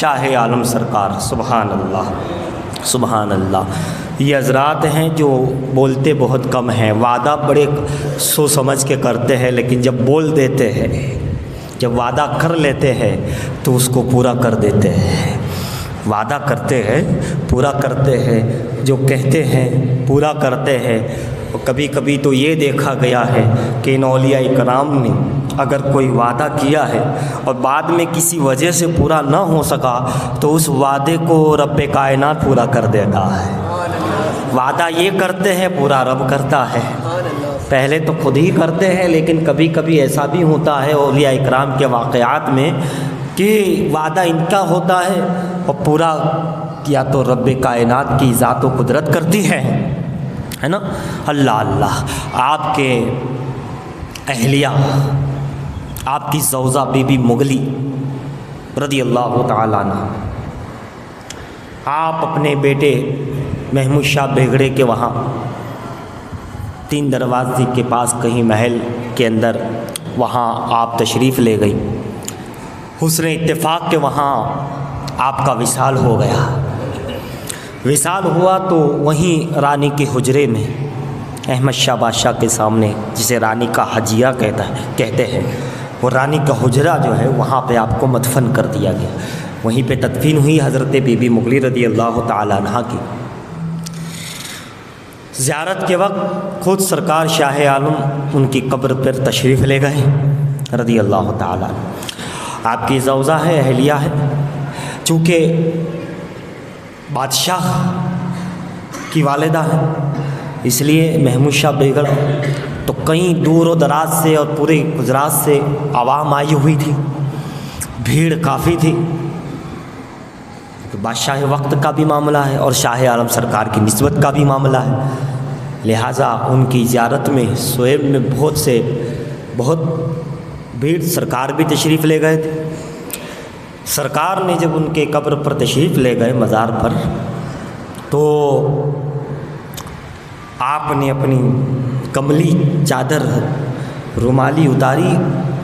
شاہ عالم سرکار، سبحان اللہ سبحان اللہ۔ یہ حضرات ہیں جو بولتے بہت کم ہیں، وعدہ بڑے سوچ سمجھ کے کرتے ہیں، لیکن جب بول دیتے ہیں، جب وعدہ کر لیتے ہیں تو اس کو پورا کر دیتے ہیں۔ وعدہ کرتے ہیں پورا کرتے ہیں، جو کہتے ہیں پورا کرتے ہیں۔ اور کبھی کبھی تو یہ دیکھا گیا ہے کہ ان اولیاء کرام نے اگر کوئی وعدہ کیا ہے اور بعد میں کسی وجہ سے پورا نہ ہو سکا تو اس وعدے کو رب کائنات پورا کر دیتا ہے۔ وعدہ یہ کرتے ہیں پورا رب کرتا ہے، پہلے تو خود ہی کرتے ہیں، لیکن کبھی کبھی ایسا بھی ہوتا ہے اولیاء اکرام کے واقعات میں کہ وعدہ ان کا ہوتا ہے اور پورا یا تو رب کائنات کی ذات و قدرت کرتی ہے نا۔ اللہ اللہ، آپ کے اہلیہ، آپ کی زوجہ بی بی مغلی رضی اللہ تعالیٰ عنہ، آپ اپنے بیٹے محمود شاہ بیگڑے کے وہاں 3 دروازے کے پاس کہیں محل کے اندر وہاں آپ تشریف لے گئی۔ حسن اتفاق کے وہاں آپ کا وصال ہو گیا۔ وصال ہوا تو وہیں رانی کے حجرے میں احمد شاہ بادشاہ کے سامنے، جسے رانی کا حجیہ کہتے ہیں، وہ رانی کا حجرہ جو ہے وہاں پہ آپ کو مدفن کر دیا گیا۔ وہیں پہ تدفین ہوئی حضرت بی بی مغلی رضی اللہ تعالیٰ عنہ کی۔ زیارت کے وقت خود سرکار شاہ عالم ان کی قبر پر تشریف لے گئے رضی اللہ تعالیٰ عنہ۔ آپ کی زوجہ ہے، اہلیہ ہے، چونکہ بادشاہ کی والدہ ہے، اس لیے محمود شاہ بیگڑ تو کئی دور و دراز سے اور پورے گجرات سے عوام آئی ہوئی تھی، بھیڑ کافی تھی۔ تو بادشاہ وقت کا بھی معاملہ ہے اور شاہ عالم سرکار کی نسبت کا بھی معاملہ ہے، لہٰذا ان کی زیارت میں سویب میں بہت بھیڑ، سرکار بھی تشریف لے گئے تھے۔ سرکار نے جب ان کے قبر پر تشریف لے گئے مزار پر، تو آپ نے اپنی کملی چادر رومالی اتاری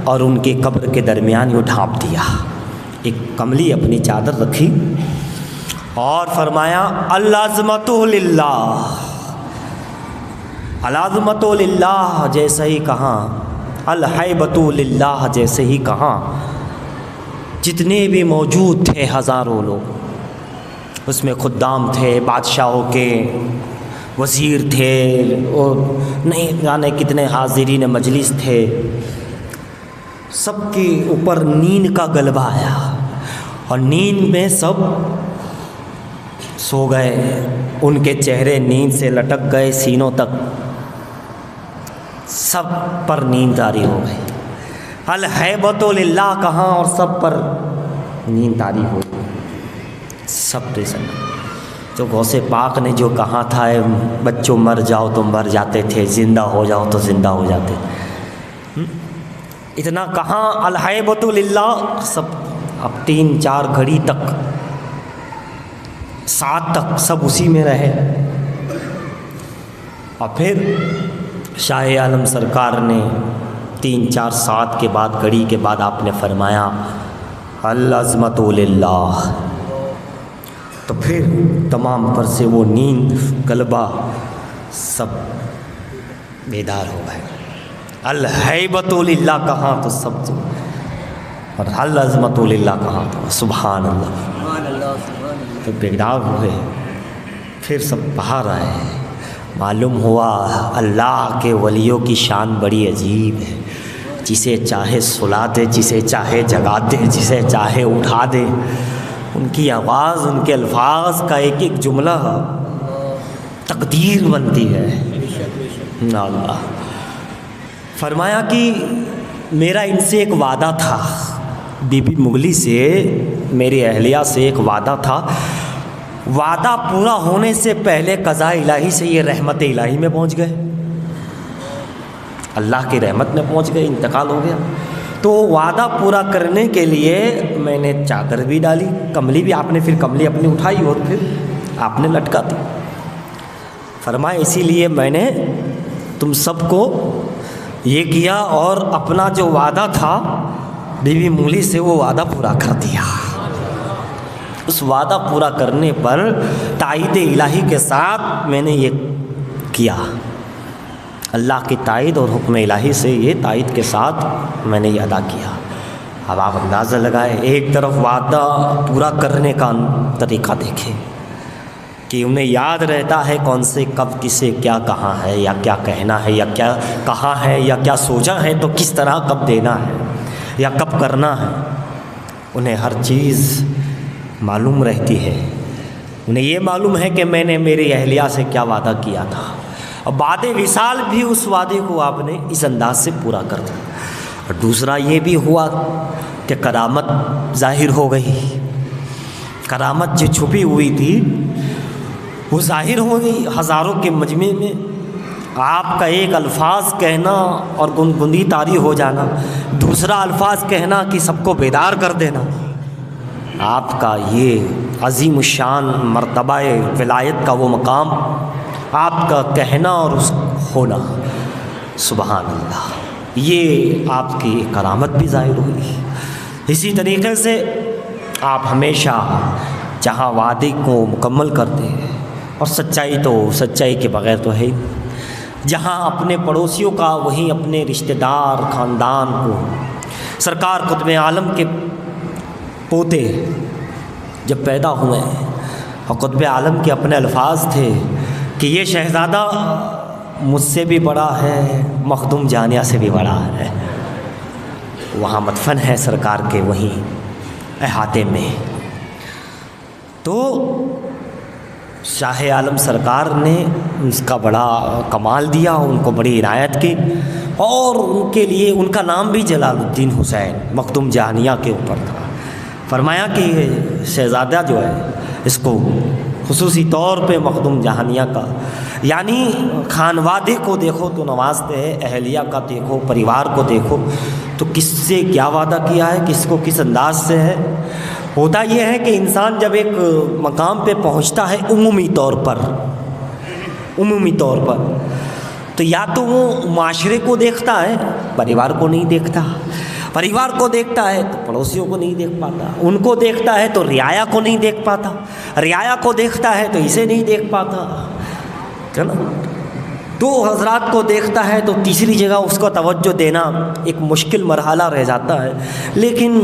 اور ان کے قبر کے درمیان یوں ڈھانپ دیا، ایک کملی اپنی چادر رکھی اور فرمایا العظمت للہ، العظمت للہ جیسے ہی کہاں، الہیبۃ للہ جیسے ہی کہاں، جتنے بھی موجود تھے ہزاروں لوگ، اس میں خدام تھے، بادشاہوں کے وزیر تھے، اور نہیں جانے کتنے حاضرین مجلس تھے، سب کے اوپر نیند کا غلبہ آیا اور نیند میں سب سو گئے، ان کے چہرے نیند سے لٹک گئے سینوں تک، سب پر نیند طاری ہو گئی۔ الہیبۃ للہ کہاں اور سب پر نیند طاری ہو گئی، سب تو جو غوث پاک نے جو کہا تھا، بچوں مر جاؤ تو مر جاتے تھے، زندہ ہو جاؤ تو زندہ ہو جاتے تھے، اتنا کہاں الہیبۃ للہ، سب اب 3-4 گھڑی تک، 7 تک سب اسی میں رہے۔ اور پھر شاہ عالم سرکار نے 3-4-7 کے بعد، گھڑی کے بعد آپ نے فرمایا العظمت للہ، تو پھر تمام پر سے وہ نیند غلبہ، سب بیدار ہو گئے۔ الہیبۃ للہ کہاں تو سب، اور العظمت للہ کہاں تو سبحان اللہ، تو بیدار ہوئے۔ پھر سب باہر آئے، معلوم ہوا اللہ کے ولیوں کی شان بڑی عجیب ہے، جسے چاہے سلا دے، جسے چاہے جگا دے، جسے چاہے اٹھا دے، ان کی آواز، ان کے الفاظ کا ایک ایک جملہ تقدیر بنتی ہے۔ اللہ فرمایا کہ میرا ان سے ایک وعدہ تھا، بی بی مغلی سے، میری اہلیہ سے ایک وعدہ تھا، وعدہ پورا ہونے سے پہلے قضاء الہی سے یہ رحمت الہی میں پہنچ گئے، اللہ کی رحمت میں پہنچ گئے، انتقال ہو گیا۔ تو وعدہ پورا کرنے کے لیے میں نے چادر بھی ڈالی، کملی بھی، آپ نے پھر کملی اپنی اٹھائی اور پھر آپ نے لٹکا دی۔ فرمایا اسی لیے میں نے تم سب کو یہ کیا اور اپنا جو وعدہ تھا بی بی مغلی سے، وہ وعدہ پورا کر دیا۔ اس وعدہ پورا کرنے پر تائید الہی کے ساتھ میں نے یہ کیا، اللہ کی تائید اور حکم الہی سے یہ تائید کے ساتھ میں نے یہ ادا کیا۔ اب آپ اندازہ لگائیں، ایک طرف وعدہ پورا کرنے کا طریقہ دیکھیں کہ انہیں یاد رہتا ہے کون سے کب کسے کیا کہاں ہے یا کیا کہنا ہے یا کیا کہا ہے یا کیا سوچا ہے تو کس طرح کب دینا ہے یا کب کرنا ہے، انہیں ہر چیز معلوم رہتی ہے۔ انہیں یہ معلوم ہے کہ میں نے میری اہلیہ سے کیا وعدہ کیا تھا، اور بعد وصال بھی اس وعدے کو آپ نے اس انداز سے پورا کر دیا۔ اور دوسرا یہ بھی ہوا کہ کرامت ظاہر ہو گئی، کرامت جو چھپی ہوئی تھی وہ ظاہر ہو گئی۔ ہزاروں کے مجمع میں آپ کا ایک الفاظ کہنا اور گنگنی طاری ہو جانا، دوسرا الفاظ کہنا کہ سب کو بیدار کر دینا، آپ کا یہ عظیم الشان مرتبہ ولایت کا وہ مقام، آپ کا کہنا اور اس ہونا، سبحان اللہ، یہ آپ کی کرامت بھی ظاہر ہوئی۔ اسی طریقے سے آپ ہمیشہ جہاں وعدے کو مکمل کرتے ہیں، اور سچائی کے بغیر تو ہے، جہاں اپنے پڑوسیوں کا وہیں اپنے رشتہ دار خاندان کو، سرکار قطب عالم کے پوتے جب پیدا ہوئے اور قطب عالم کے اپنے الفاظ تھے کہ یہ شہزادہ مجھ سے بھی بڑا ہے، مخدوم جانیہ سے بھی بڑا ہے، وہاں مدفن ہے سرکار کے وہیں احاطے میں۔ تو شاہ عالم سرکار نے اس کا بڑا کمال دیا، ان کو بڑی عنایت کی، اور ان کے لیے ان کا نام بھی جلال الدین حسین مخدوم جہانیہ کے اوپر تھا۔ فرمایا کہ یہ شہزادہ جو ہے اس کو خصوصی طور پہ مخدوم جہانیہ کا، یعنی خانوادے کو دیکھو تو نوازتے ہیں، اہلیہ کا دیکھو، پریوار کو دیکھو تو کس سے کیا وعدہ کیا ہے، کس کو کس انداز سے ہے۔ ہوتا یہ ہے کہ انسان جب ایک مقام پہ پہنچتا ہے عمومی طور پر تو یا تو وہ معاشرے کو دیکھتا ہے، پریوار کو نہیں دیکھتا، پریوار کو دیکھتا ہے تو پڑوسیوں کو نہیں دیکھ پاتا، ان کو دیکھتا ہے تو رعایا کو نہیں دیکھ پاتا، رعایا کو دیکھتا ہے تو اسے نہیں دیکھ پاتا، ہے نا؟ دو حضرات کو دیکھتا ہے تو تیسری جگہ اس کو توجہ دینا ایک مشکل مرحلہ رہ جاتا ہے۔ لیکن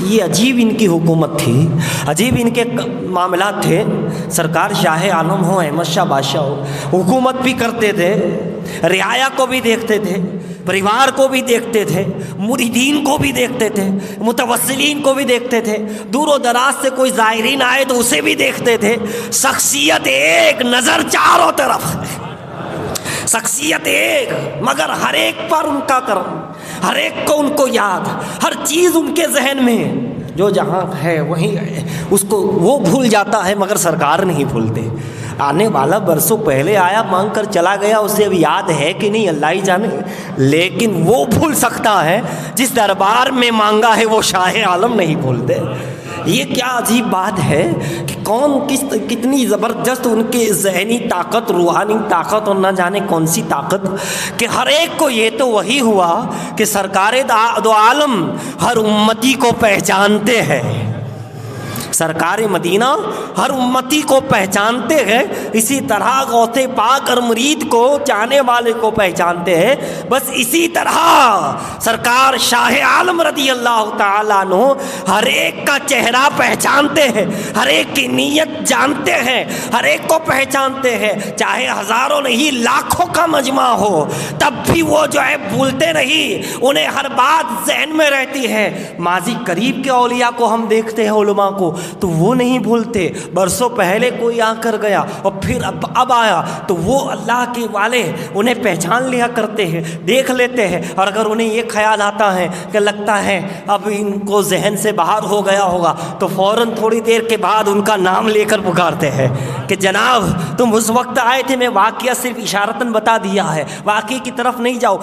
یہ عجیب ان کی حکومت تھی، عجیب ان کے معاملات تھے۔ سرکار شاہ عالم ہو، احمد شاہ بادشاہ ہو، حکومت بھی کرتے تھے، رعایا کو بھی دیکھتے تھے، پریوار کو بھی دیکھتے تھے، مریدین کو بھی دیکھتے تھے، متوسلین کو بھی دیکھتے تھے، دور و دراز سے کوئی زائرین آئے تو اسے بھی دیکھتے تھے۔ شخصیت ایک، نظر چاروں طرف، شخصیت ایک، مگر ہر ایک پر ان کا کرم، ہر ایک کو ان کو یاد، ہر چیز ان کے ذہن میں، جو جہاں ہے وہیں اس کو وہ بھول جاتا ہے مگر سرکار نہیں بھولتے۔ آنے والا برسوں پہلے آیا، مانگ کر چلا گیا، اسے اب یاد ہے کہ نہیں اللہ ہی جانے، لیکن وہ بھول سکتا ہے جس دربار میں مانگا ہے وہ شاہ عالم نہیں بھولتے۔ یہ کیا عجیب بات ہے کہ کون کتنی زبردست ان کی ذہنی طاقت، روحانی طاقت، اور نہ جانے کون سی طاقت کہ ہر ایک کو یہ تو وہی ہوا کہ سرکار دو عالم ہر امتی کو پہچانتے ہیں، سرکار مدینہ ہر امتی کو پہچانتے ہیں، اسی طرح غوث پاک اور مرید کو، چاہنے والے کو پہچانتے ہیں۔ بس اسی طرح سرکار شاہ عالم رضی اللہ تعالیٰ عنہ ہر ایک کا چہرہ پہچانتے ہیں، ہر ایک کی نیت جانتے ہیں، ہر ایک کو پہچانتے ہیں، چاہے ہزاروں نہیں لاکھوں کا مجمع ہو تب بھی وہ جو ہے بھولتے نہیں، انہیں ہر بات ذہن میں رہتی ہے۔ ماضی قریب کے اولیاء کو ہم دیکھتے ہیں، علماء کو، تو وہ نہیں بھولتے، برسوں پہلے کوئی آ کر گیا اور پھر اب آیا تو وہ اللہ کے والے انہیں پہچان لیا کرتے ہیں، دیکھ لیتے ہیں، اور اگر انہیں یہ خیال آتا ہے کہ لگتا ہے اب ان کو ذہن سے باہر ہو گیا ہوگا تو فوراً تھوڑی دیر کے بعد ان کا نام لے کر پکارتے ہیں کہ جناب تم اس وقت آئے تھے، میں واقعہ صرف اشارتاً بتا دیا ہے، واقعے کی طرف نہیں جاؤ۔